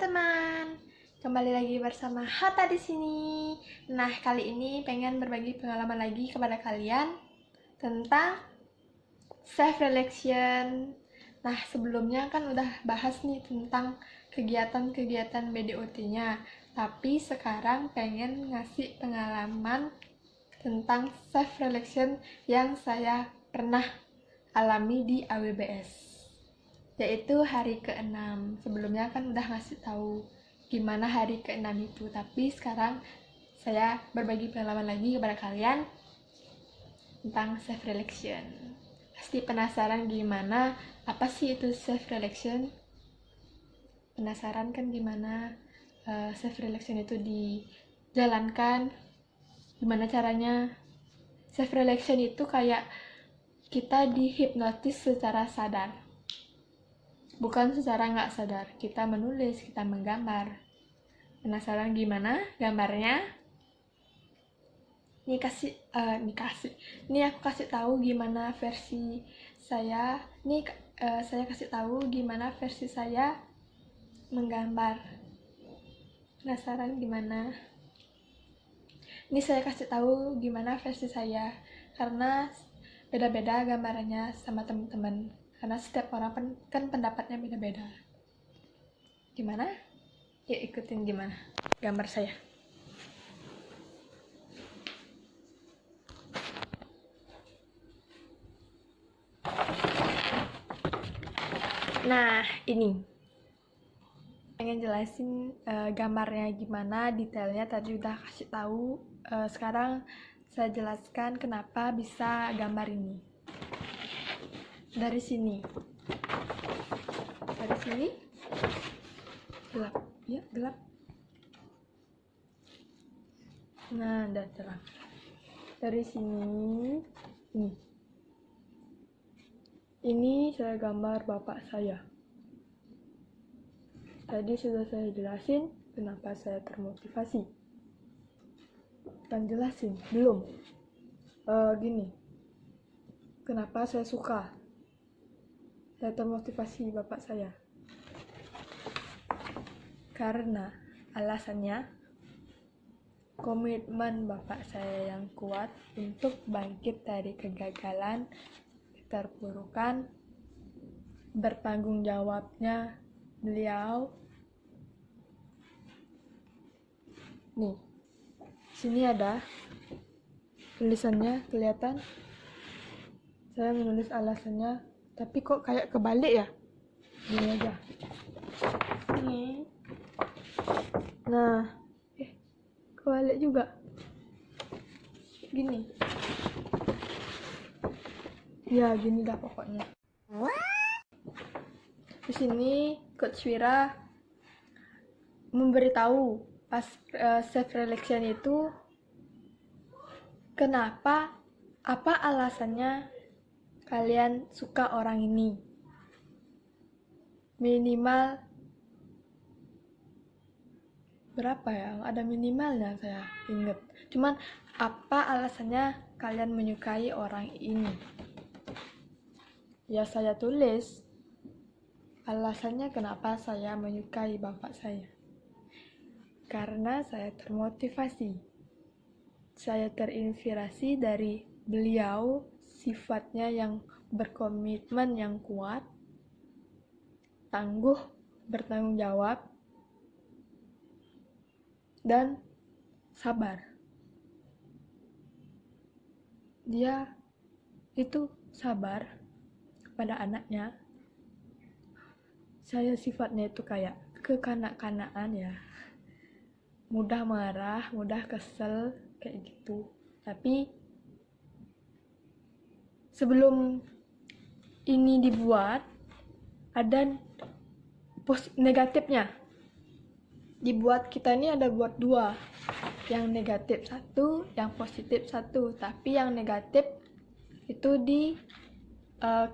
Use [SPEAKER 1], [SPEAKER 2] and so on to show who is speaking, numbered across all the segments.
[SPEAKER 1] teman-teman, kembali lagi bersama Hatta di sini. Nah, kali ini pengen berbagi pengalaman lagi kepada kalian tentang self reflection. Nah, sebelumnya kan udah bahas nih tentang kegiatan-kegiatan BDOT-nya, tapi sekarang pengen ngasih pengalaman tentang self reflection yang saya pernah alami di AWBS, yaitu hari ke-6. Sebelumnya kan udah ngasih tahu gimana hari ke-6 itu, tapi sekarang saya berbagi pengalaman lagi kepada kalian tentang self reflection. Pasti penasaran gimana, apa sih itu self reflection? Penasaran kan gimana self reflection itu dijalankan, gimana caranya? Self reflection itu kayak kita dihipnotis secara sadar, bukan secara nggak sadar. Kita menulis, kita menggambar. Penasaran gimana gambarnya? Ini aku kasih tahu gimana versi saya. Saya kasih tahu gimana versi saya menggambar. Penasaran gimana? Ini saya kasih tahu gimana versi saya, karena beda-beda gambarannya sama teman-teman. Karena setiap orang kan pendapatnya beda-beda. Gimana? Yuk ikutin gimana gambar saya. Nah, ini pengen jelasin gambarnya gimana, detailnya tadi udah kasih tahu. Sekarang saya jelaskan kenapa bisa gambar ini. Dari sini gelap, ya gelap. Nah, udah terang. Dari sini ini saya gambar bapak saya. Tadi sudah saya jelasin kenapa saya termotivasi. Dan jelasin belum? Gini, kenapa saya suka, saya termotivasi bapak saya. Karena alasannya komitmen bapak saya yang kuat untuk bangkit dari kegagalan, keterpurukan, bertanggung jawabnya beliau. Nih, sini ada tulisannya, kelihatan. Saya menulis alasannya, tapi kok kayak kebalik ya? Gini aja. Nih. Nah, kebalik juga. Gini. Ya, gini dah pokoknya. Di sini Coach Wira memberitahu pas self reflection itu kenapa, apa alasannya kalian suka orang ini. Minimal berapa ya? Ada minimalnya, saya inget. Cuman apa alasannya kalian menyukai orang ini? Ya saya tulis alasannya kenapa saya menyukai bapak saya. Karena saya termotivasi. Saya terinspirasi dari beliau, sifatnya yang berkomitmen, yang kuat, tangguh, bertanggung jawab, dan sabar. Dia itu sabar pada anaknya. Saya sifatnya itu kayak kekanak-kanakan ya, mudah marah, mudah kesel, kayak gitu. Tapi sebelum ini dibuat, ada negatifnya. Dibuat kita ini ada buat dua, yang negatif satu, yang positif satu. Tapi yang negatif itu di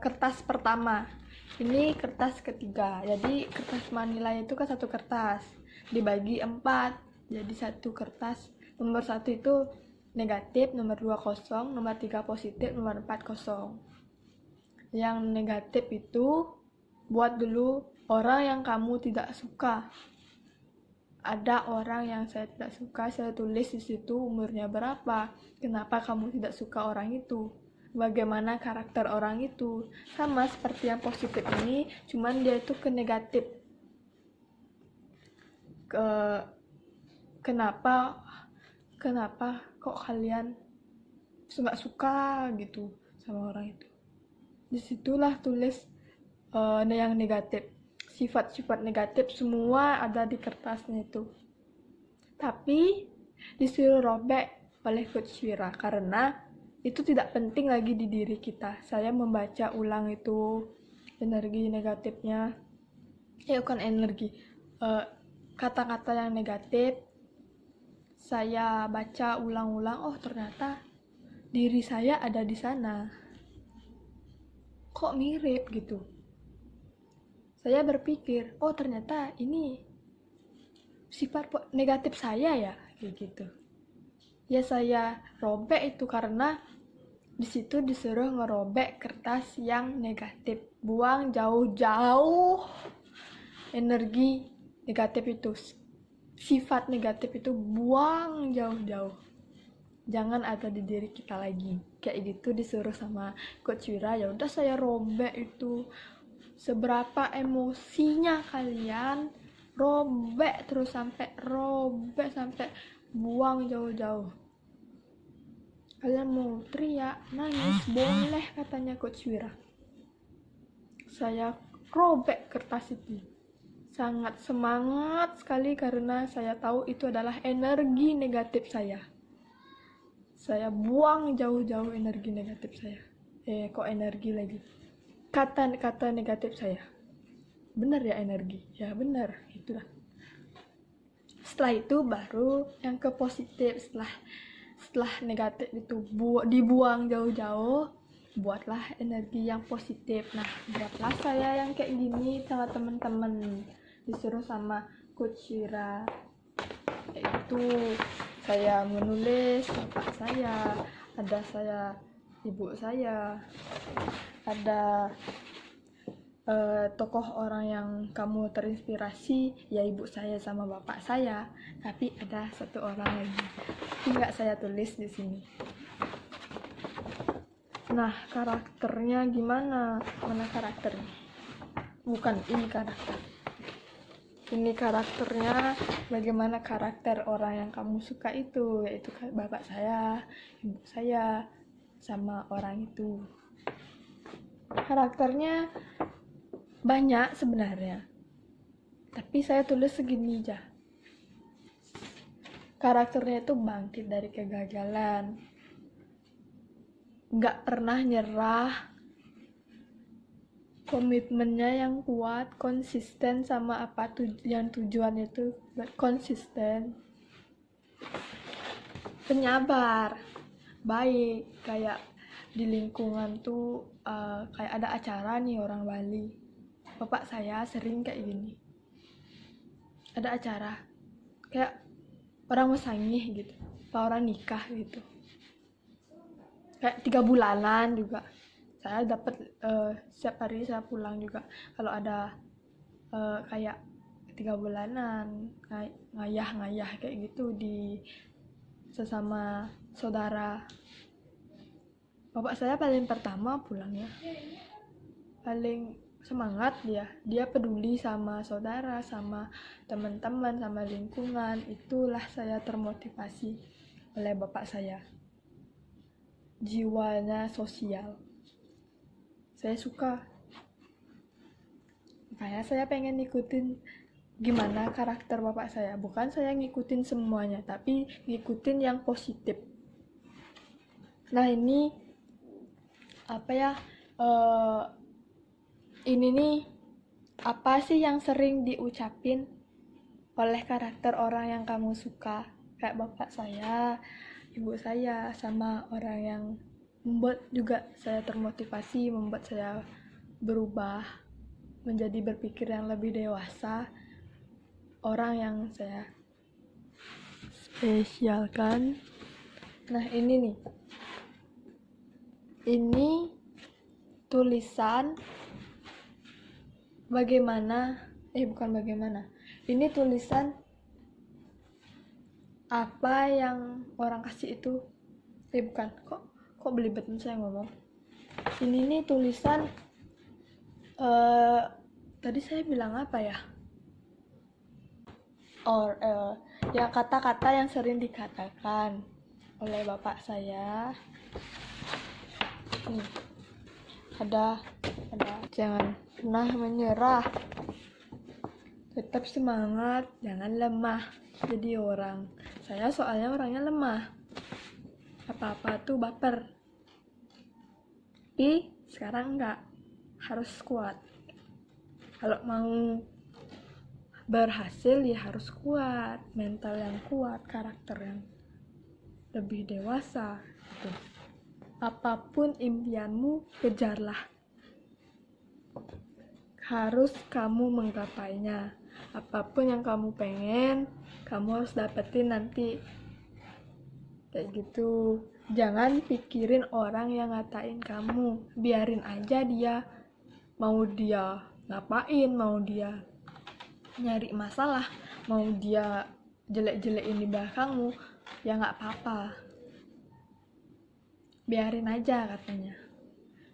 [SPEAKER 1] kertas pertama, ini kertas ketiga. Jadi kertas manila itu kan satu kertas dibagi 4, jadi satu kertas. Nomor 1 itu negatif, nomor 2 kosong, nomor 3 positif, nomor 4 kosong. Yang negatif itu buat dulu orang yang kamu tidak suka. ada orang yang saya tidak suka, saya tulis di situ umurnya berapa, kenapa kamu tidak suka orang itu, bagaimana karakter orang itu. Sama seperti yang positif ini, cuman dia itu ke negatif. Kenapa kok kalian nggak suka gitu sama orang itu. Disitulah tulis yang negatif, sifat-sifat negatif semua ada di kertasnya itu. Tapi disuruh robek oleh Coach Wira karena itu tidak penting lagi di diri kita. Saya membaca ulang itu energi negatifnya, bukan energi, kata-kata yang negatif. Saya baca ulang-ulang, oh ternyata diri saya ada di sana. Kok mirip gitu. Saya berpikir, oh ternyata ini sifat negatif saya ya, kayak gitu. Ya saya robek itu karena di situ disuruh ngerobek kertas yang negatif. Buang jauh-jauh energi negatif itu. Sifat negatif itu buang jauh-jauh. Jangan ada di diri kita lagi. Kayak gitu disuruh sama Coach Wira. Ya udah saya robek itu. Seberapa emosinya kalian, robek terus sampai buang jauh-jauh. Kalian mau teriak, nangis, boleh katanya Coach Wira. Saya robek kertas itu. Sangat semangat sekali karena saya tahu itu adalah energi negatif saya. Saya buang jauh-jauh energi negatif saya. Kok energi lagi? Kata-kata negatif saya. Benar ya energi? Ya benar, itulah. Setelah itu baru yang ke positif. Setelah negatif itu dibuang jauh-jauh, buatlah energi yang positif. Nah, buatlah saya yang kayak gini sama teman-teman. Disuruh sama Coach Wira. Kayak gitu. Saya menulis bapak saya, ada saya ibu saya, ada tokoh orang yang kamu terinspirasi, ya ibu saya sama bapak saya. Tapi ada satu orang lagi, nggak saya tulis di sini. Nah, karakternya gimana? Mana karakternya? Bukan, ini karakter. Ini karakternya, bagaimana karakter orang yang kamu suka itu, yaitu bapak saya, ibu saya, sama orang itu. Karakternya banyak sebenarnya, tapi saya tulis segini aja. Karakternya itu bangkit dari kegagalan, nggak pernah nyerah, komitmennya yang kuat, konsisten sama apa tujuannya itu konsisten, penyabar, baik. Kayak di lingkungan tuh kayak ada acara nih orang Bali, bapak saya sering kayak gini, ada acara kayak orang mesangih gitu, orang nikah gitu, kayak 3 bulanan juga saya dapat setiap hari saya pulang juga kalau ada kayak 3 bulanan ngayah kayak gitu di sesama saudara. Bapak saya paling pertama pulangnya, paling semangat dia peduli sama saudara, sama teman-teman, sama lingkungan. Itulah saya termotivasi oleh bapak saya, jiwanya sosial. Saya suka, makanya saya pengen ngikutin gimana karakter bapak saya. Bukan saya ngikutin semuanya, tapi ngikutin yang positif. Nah ini apa ya, ini nih apa sih yang sering diucapin oleh karakter orang yang kamu suka, kayak bapak saya, ibu saya, sama orang yang membuat juga saya termotivasi, membuat saya berubah menjadi berpikir yang lebih dewasa, orang yang saya spesialkan. Nah ini nih, ini tulisan ini tulisan apa yang orang kasih itu, bukan, kok belibet saya ngomong. Ini nih tulisan, tadi saya bilang apa ya? Ya kata-kata yang sering dikatakan oleh bapak saya. Nih, ada jangan pernah menyerah, tetap semangat, jangan lemah jadi orang. Saya soalnya orangnya lemah, apa-apa tuh baper, tapi sekarang enggak, harus kuat. Kalau mau berhasil ya harus kuat, mental yang kuat, karakter yang lebih dewasa gitu. Apapun impianmu, kejarlah, harus kamu menggapainya. Apapun yang kamu pengen, kamu harus dapetin nanti, kayak gitu. Jangan pikirin orang yang ngatain kamu, biarin aja dia, mau dia ngapain, mau dia nyari masalah, mau dia jelek-jelekin di belakangmu, ya nggak apa-apa, biarin aja katanya,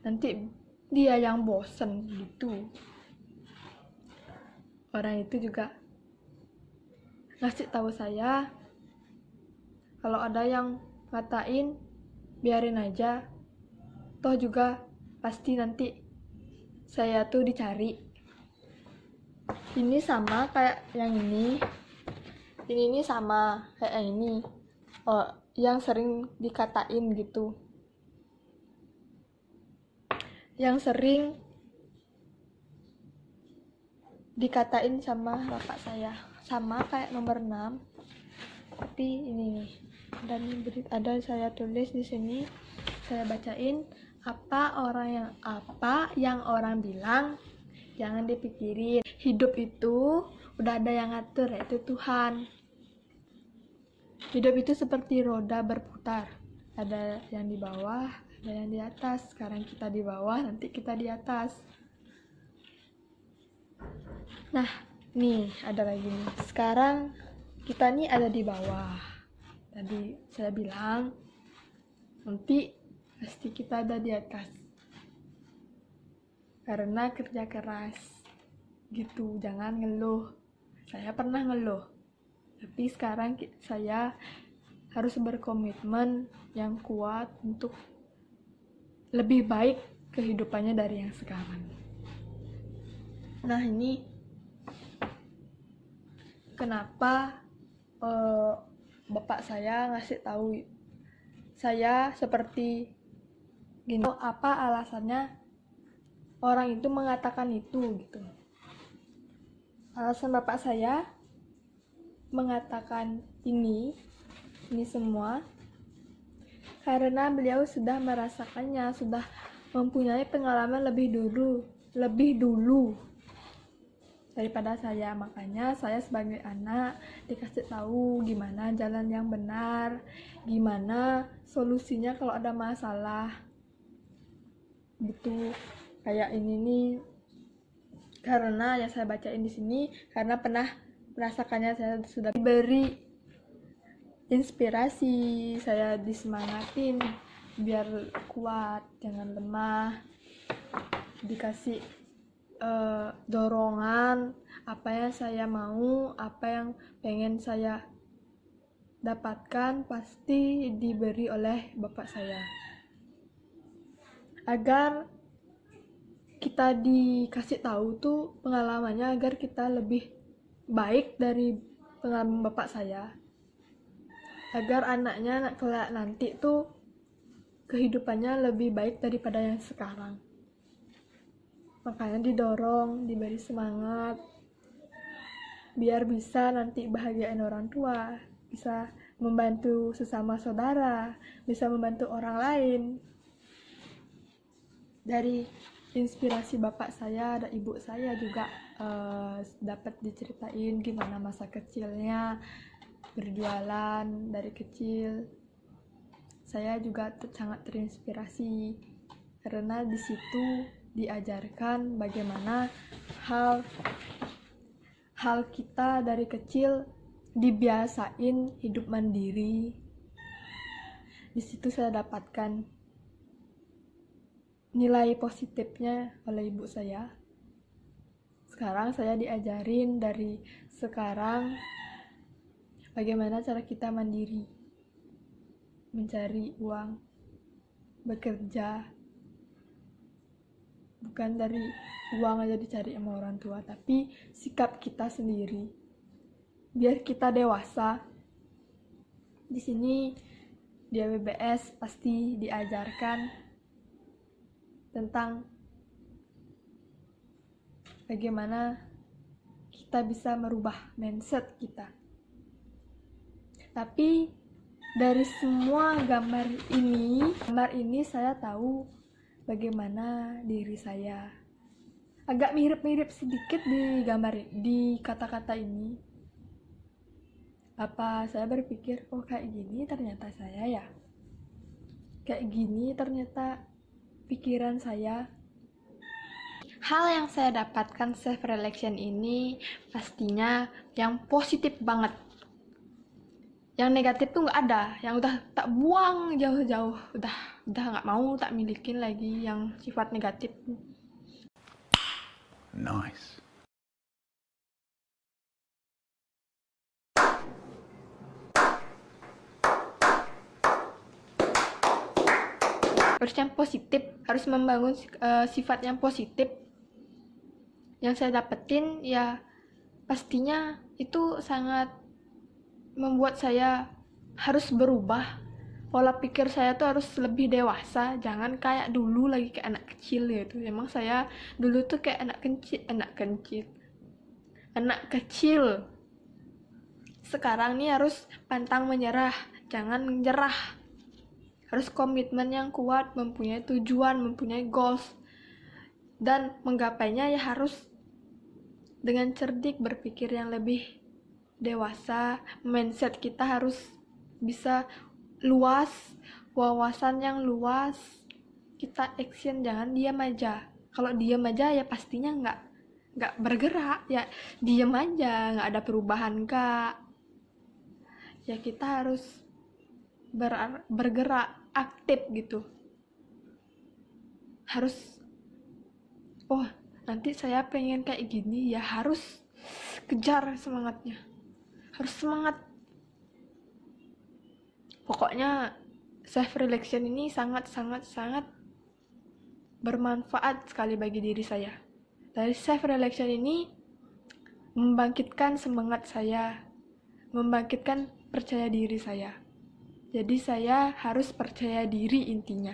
[SPEAKER 1] nanti dia yang bosen gitu. Orang itu juga ngasih tahu saya, kalau ada yang ngatain, biarin aja, toh juga pasti nanti saya tuh dicari. Ini sama kayak yang ini sama kayak yang ini, yang sering dikatain gitu, yang sering dikatain sama bapak saya, sama kayak nomor 6. Tapi ini nih, ada saya tulis di sini, saya bacain, apa yang orang bilang jangan dipikirin. Hidup itu udah ada yang ngatur, yaitu Tuhan. Hidup itu seperti roda berputar, ada yang di bawah, ada yang di atas. Sekarang kita di bawah, nanti kita di atas. Nah, nih ada lagi nih. Sekarang kita nih ada di bawah. Tadi saya bilang, nanti pasti kita ada di atas, karena kerja keras gitu. Jangan ngeluh. Saya pernah ngeluh, tapi sekarang saya harus berkomitmen yang kuat untuk lebih baik kehidupannya dari yang sekarang. Nah, ini kenapa bapak saya ngasih tahu saya seperti gini, apa alasannya orang itu mengatakan itu gitu. Alasan bapak saya mengatakan ini semua karena beliau sudah merasakannya, sudah mempunyai pengalaman lebih dulu daripada saya. Makanya saya sebagai anak dikasih tahu gimana jalan yang benar, gimana solusinya kalau ada masalah gitu. Kayak ini nih, karena yang saya bacain di sini karena pernah merasakannya. Saya sudah diberi inspirasi, saya disemangatin biar kuat, jangan lemah, dikasih dorongan, apa yang saya mau, apa yang pengen saya dapatkan pasti diberi oleh bapak saya, agar kita dikasih tahu tuh pengalamannya, agar kita lebih baik dari pengalaman bapak saya, agar anaknya kelak nanti tuh kehidupannya lebih baik daripada yang sekarang. Makanya didorong, diberi semangat, biar bisa nanti bahagiain orang tua, bisa membantu sesama saudara, bisa membantu orang lain. Dari inspirasi bapak saya dan ibu saya juga dapat diceritain gimana masa kecilnya berjualan dari kecil. Saya juga sangat terinspirasi karena di situ diajarkan bagaimana hal kita dari kecil dibiasain hidup mandiri. Di situ saya dapatkan nilai positifnya oleh ibu saya. Sekarang saya diajarin dari sekarang bagaimana cara kita mandiri, mencari uang, bekerja, bukan dari uang aja dicari sama orang tua, tapi sikap kita sendiri biar kita dewasa. Di sini di AWBS pasti diajarkan tentang bagaimana kita bisa merubah mindset kita. Tapi dari semua gambar ini saya tahu bagaimana diri saya. Agak mirip-mirip sedikit di kata-kata ini. Apa saya berpikir, oh kayak gini ternyata saya ya. Kayak gini ternyata pikiran saya. Hal yang saya dapatkan self-reflection ini pastinya yang positif banget. Yang negatif tuh nggak ada, yang udah tak buang jauh-jauh, udah nggak mau tak milikin lagi yang sifat negatif.
[SPEAKER 2] Nice.
[SPEAKER 1] Harus yang positif, harus membangun sifat yang positif. Yang saya dapetin ya pastinya itu sangat membuat saya harus berubah. Pola pikir saya tuh harus lebih dewasa, jangan kayak dulu lagi kayak anak kecil gitu. Emang saya dulu tuh kayak anak kecil. Sekarang nih harus pantang menyerah, jangan menyerah. Harus komitmen yang kuat, mempunyai tujuan, mempunyai goals, dan menggapainya ya harus dengan cerdik, berpikir yang lebih dewasa. Mindset kita harus bisa luas, wawasan yang luas. Kita action, jangan diam aja. Kalau diam aja ya pastinya nggak bergerak, ya diam aja, nggak ada perubahan kak. Ya kita harus bergerak, aktif gitu. Harus, oh nanti saya pengen kayak gini, ya harus kejar semangatnya, harus semangat. Pokoknya self-reflection ini sangat bermanfaat sekali bagi diri saya. Dari self-reflection ini membangkitkan semangat saya, membangkitkan percaya diri saya. Jadi saya harus percaya diri intinya.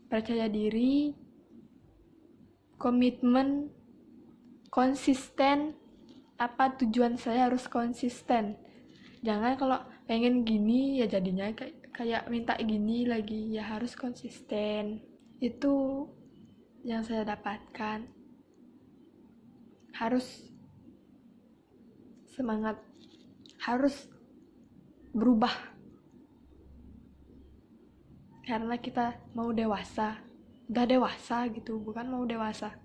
[SPEAKER 1] Percaya diri, komitmen, konsisten. Apa tujuan saya harus konsisten. Jangan kalau pengen gini ya jadinya kayak minta gini lagi, ya harus konsisten. Itu yang saya dapatkan. Harus semangat, harus berubah. Karena kita mau dewasa, udah dewasa gitu, bukan mau dewasa.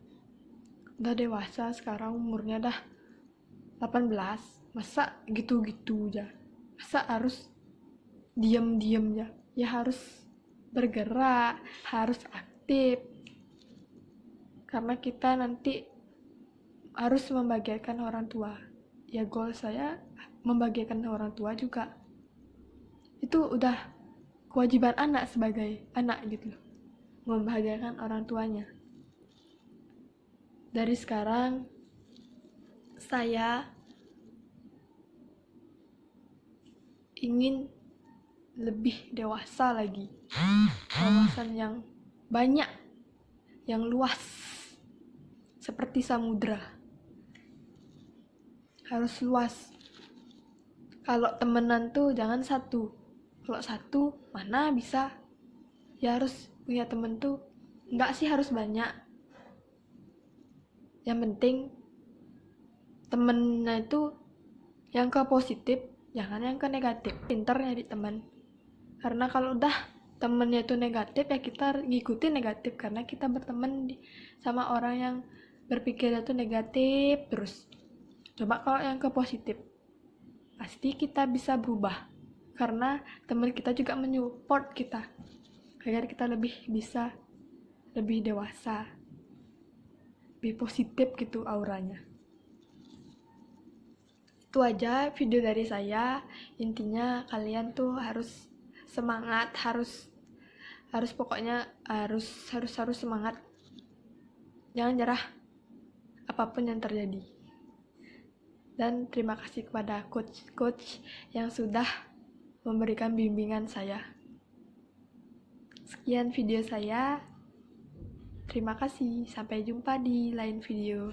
[SPEAKER 1] Udah dewasa sekarang, umurnya dah 18, masa gitu-gitu aja, masa harus diam-diam ya. Ya harus bergerak, harus aktif, karena kita nanti harus membahagiakan orang tua. Ya goal saya membahagiakan orang tua juga, itu udah kewajiban anak sebagai anak gitu, membahagiakan orang tuanya. Dari sekarang saya ingin lebih dewasa lagi, wawasan yang banyak, yang luas, seperti samudra. Harus luas. Kalau temenan tuh jangan satu. Kalau satu mana bisa. Ya harus punya temen tuh, enggak sih harus banyak. Yang penting temennya itu yang ke positif, jangan yang ke negatif. Pinter nyari teman. Karena kalau udah temennya itu negatif, ya kita ngikutin negatif, karena kita berteman sama orang yang berpikir itu negatif terus. Coba kalau yang ke positif, pasti kita bisa berubah, karena teman kita juga menyupport kita agar kita lebih dewasa, lebih positif gitu auranya. Itu aja video dari saya. Intinya kalian tuh harus semangat, harus pokoknya harus semangat, jangan nyerah apapun yang terjadi. Dan terima kasih kepada coach yang sudah memberikan bimbingan saya. Sekian video saya. Terima kasih, sampai jumpa di lain video.